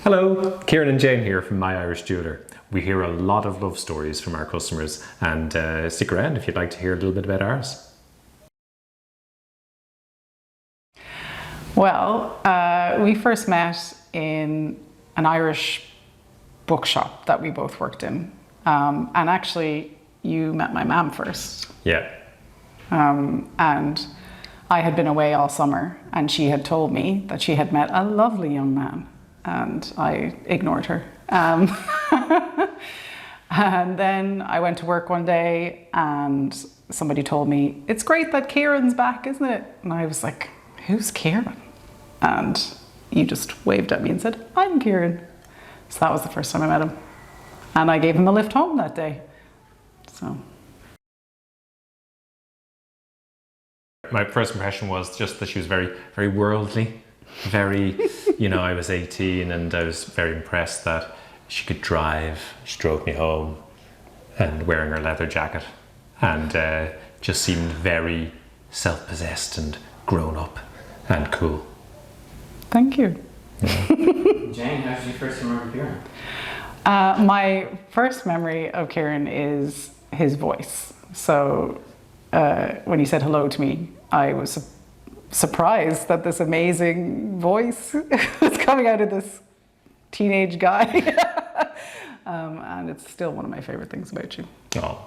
Hello, Ciarán and Jane here from My Irish Jeweller. We hear a lot of love stories from our customers, and stick around if you'd like to hear a little bit about ours. Well, we first met in an Irish bookshop that we both worked in. And actually, you met my mum first. Yeah. And I had been away all summer, and she had told me that she had met a lovely young man, and I ignored her. And then I went to work one day, and somebody told me, "It's great that Ciarán's back, isn't it?" And I was like, "Who's Ciarán?" And you just waved at me and said, "I'm Ciarán." So that was the first time I met him. And I gave him a lift home that day. So. My first impression was just that she was very, very worldly, very, I was 18 and I was very impressed that she could drive. She drove me home and wearing her leather jacket and just seemed very self-possessed and grown up and cool. Thank you. Yeah. Jane, how did you first remember Ciarán? My first memory of Ciarán is his voice. So when he said hello to me, I was surprised that this amazing voice was coming out of this teenage guy. And it's still one of my favorite things about you. Oh.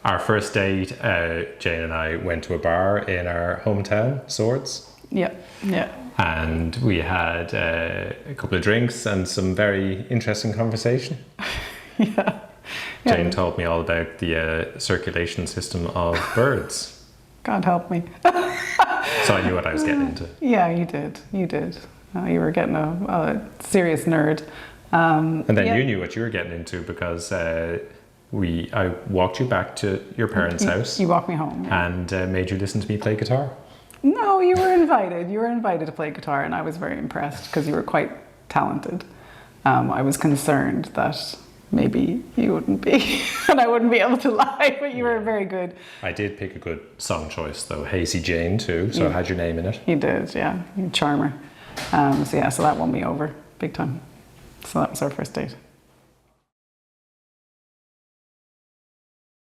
Our first date, Jane and I went to a bar in our hometown, Swords. Yeah, yeah. And we had a couple of drinks and some very interesting conversation. Yeah. Jane told me all about the circulation system of birds. God help me. So I knew what I was getting into. Yeah, you did. You did. You were getting a serious nerd. And then you knew what you were getting into because I walked you back to your parents' house. You walked me home. Yeah. And made you listen to me play guitar. No, you were invited. You were invited to play guitar, and I was very impressed because you were quite talented. I was concerned that maybe you wouldn't be, and I wouldn't be able to lie, but you were very good. I did pick a good song choice though, Hazy Jane too, so it had your name in it. You did, yeah, you charmer. So that won me over big time. So that was our first date.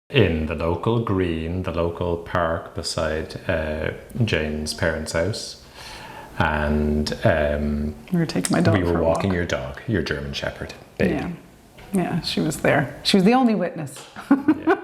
In the local green, the local park beside Jane's parents' house, and we were taking my dog. We were walking your dog, your German Shepherd, baby. Yeah, she was there. She was the only witness Yeah.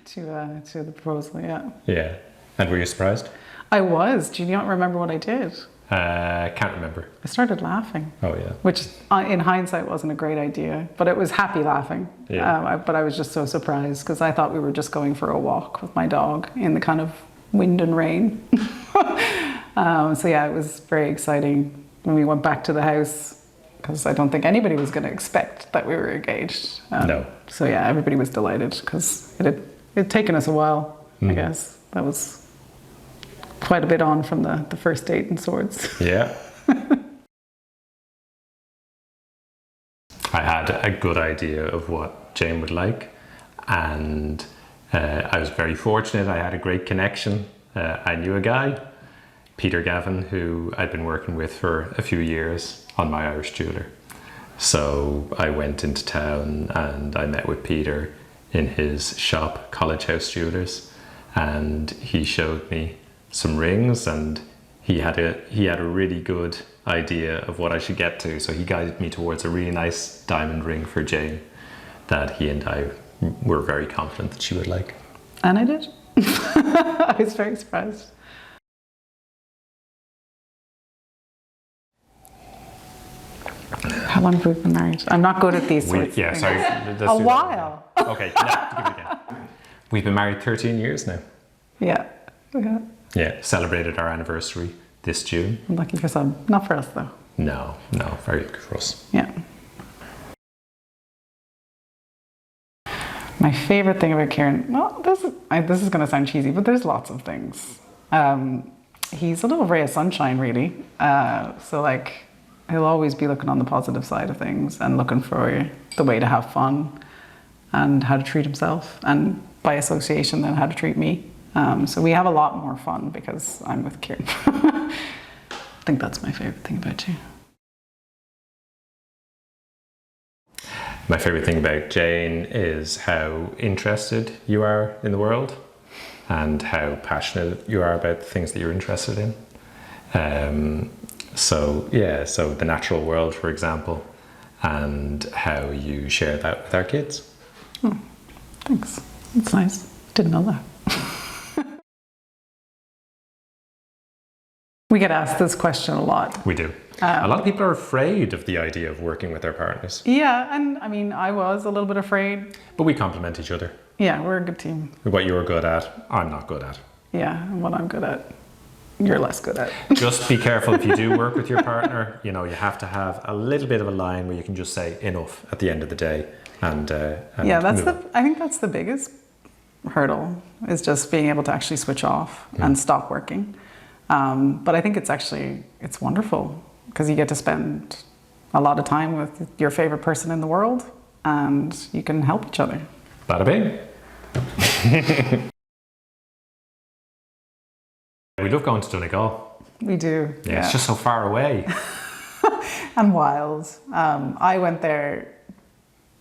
to the proposal. Yeah. Yeah, and were you surprised? I was. Do you not remember what I did? Can't remember. I started laughing. Oh yeah. Which, in hindsight, wasn't a great idea, but it was happy laughing. Yeah. But I was just so surprised because I thought we were just going for a walk with my dog in the kind of wind and rain. So yeah, it was very exciting when we went back to the house because I don't think anybody was going to expect that we were engaged. No. So yeah, everybody was delighted because it had taken us a while. I guess that was quite a bit on from the first date in Swords. Yeah. I had a good idea of what Jane would like, and I was very fortunate. I had a great connection. I knew a guy, Peter Gavin, who I'd been working with for a few years on My Irish Jeweller. So I went into town and I met with Peter in his shop, College House Jewellers, and he showed me some rings, and he had a really good idea of what I should get to, so he guided me towards a really nice diamond ring for Jane that he and I were very confident that she would like. And I did. I was very surprised. How long have we been married? I'm not good at these sorts of things. Sorry. A while. Okay, no, give it again. We've been married 13 years now. Yeah. Yeah, celebrated our anniversary this June. Lucky for some, not for us though. No, very lucky for us. Yeah. My favorite thing about Ciarán, well, this is going to sound cheesy, but there's lots of things. He's a little ray of sunshine, really. So like, he'll always be looking on the positive side of things and looking for the way to have fun and how to treat himself, and by association then how to treat me. So we have a lot more fun because I'm with Ciarán. think that's my favorite thing about you. My favorite thing about Jane is how interested you are in the world and how passionate you are about the things that you're interested in. So the natural world, for example, and how you share that with our kids. Oh, thanks. That's nice. Didn't know that. We get asked this question a lot. We do. A lot of people are afraid of the idea of working with their partners. Yeah, and I mean, I was a little bit afraid. But we complement each other. Yeah, we're a good team. What you're good at, I'm not good at. Yeah, and what I'm good at, you're less good at. Just be careful if you do work with your partner. You know, you have to have a little bit of a line where you can just say enough at the end of the day. And yeah, I think that's the biggest hurdle, is just being able to actually switch off and stop working. But I think it's wonderful because you get to spend a lot of time with your favorite person in the world and you can help each other. Bada bing. We love going to Donegal. We do. Yeah, it's just so far away. And wild. I went there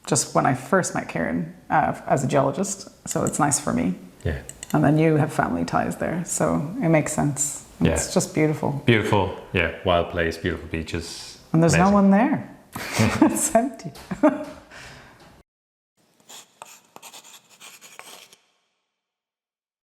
just when I first met Ciarán as a geologist, so it's nice for me. Yeah. And then you have family ties there, so it makes sense. Yeah. It's just beautiful. Beautiful, yeah, wild place, beautiful beaches. And there's no Amazing. one there. It's empty.